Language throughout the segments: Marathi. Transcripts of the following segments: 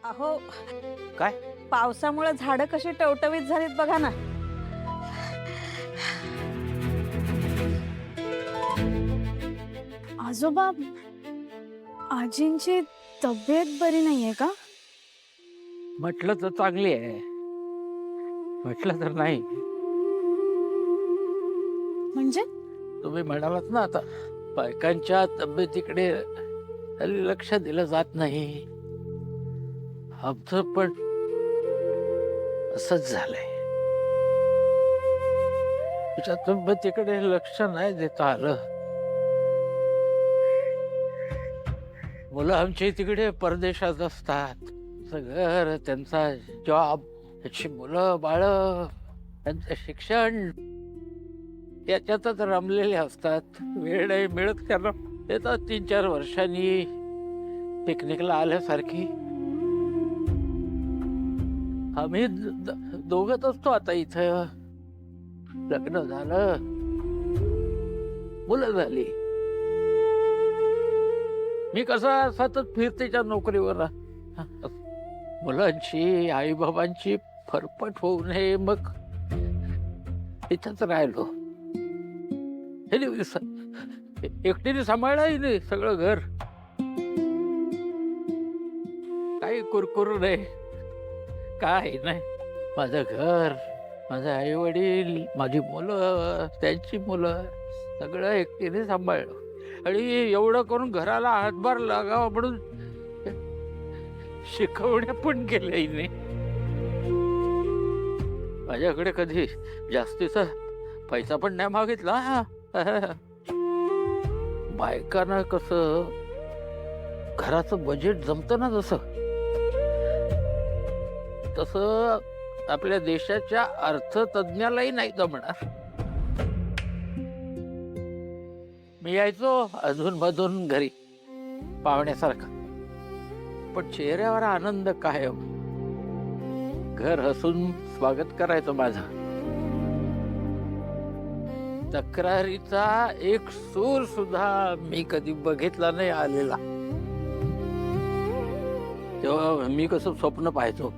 अहो, काय? पावसामुळे झाडं कशी टवटवीत झालीत बघा ना. आजोबा, आजींची तब्येत बरी नाहीये का? म्हटलं तर चांगली आहे, म्हटलं तर नाही. म्हणजे तुम्ही म्हणालात ना आता, बायकांच्या तब्येतीकडे हल्ली लक्ष दिलं जात नाही. आमचं पण असंच झालंय. तुझ्या तब्येतीकडे लक्ष नाही देता आलं. मुलं आमची तिकडे परदेशात असतात. त्यांचं घर, त्यांचा जॉब, त्याची मुलं बाळ, त्यांचं शिक्षण याच्यातच रमलेले असतात. वेळ नाही मिळत त्यांना. येतात 3-4 वर्षांनी पिकनिकला आल्यासारखी. आम्ही दोघंच असतो आता इथं. लग्न झालं, मुलं झाली. मी कसा सतत फिरतेच्या नोकरीवर. मुलांची आईबाबांची फरफट होऊ नये मग इथंच राहिलो. एकटीने सांभाळलंही नाही सगळं घर. काही कुरकुर नाही, काय नाही. माझं घर, माझे आई वडील, माझी मुलं, त्यांची मुलं, सगळं एकटीने सांभाळलं. आणि एवढं करून घराला हातभार लागावा म्हणून शिकवण्या पण केल्या हिने. माझ्याकडे कधी जास्तीचा पैसा पण नाही मागितला. बायकांना कसं घराचं बजेट जमतं ना, तसं आपल्या देशाच्या अर्थतज्ञालाही नाही जमणार. मी यायचो अधूनमधून घरी पाहुण्यासारखा, पण चेहऱ्यावर आनंद कायम. घर हसून स्वागत करायचं माझं. तक्रारीचा एक सूर सुद्धा मी कधी बघितला नाही आलेला. तेव्हा मी कसं स्वप्न पाहायचो,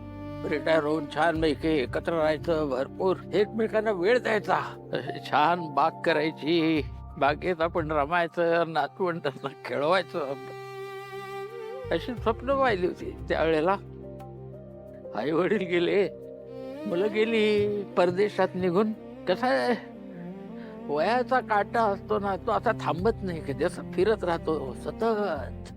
रिटायर होऊन छान पैकी एकत्र राहायचं, भरपूर एकमेकांना वेळ द्यायचा, छान बाग करायची, बागेत आपण रमायचं, नातवंडांना खेळवायचं, अशी स्वप्न पाहिली होती. त्यावेळेला आई वडील गेले, मुलं गेली परदेशात निघून. कसा आहे, वयाचा काटा असतो ना, तो आता थांबत नाही, कधी असं फिरत राहतो सतत.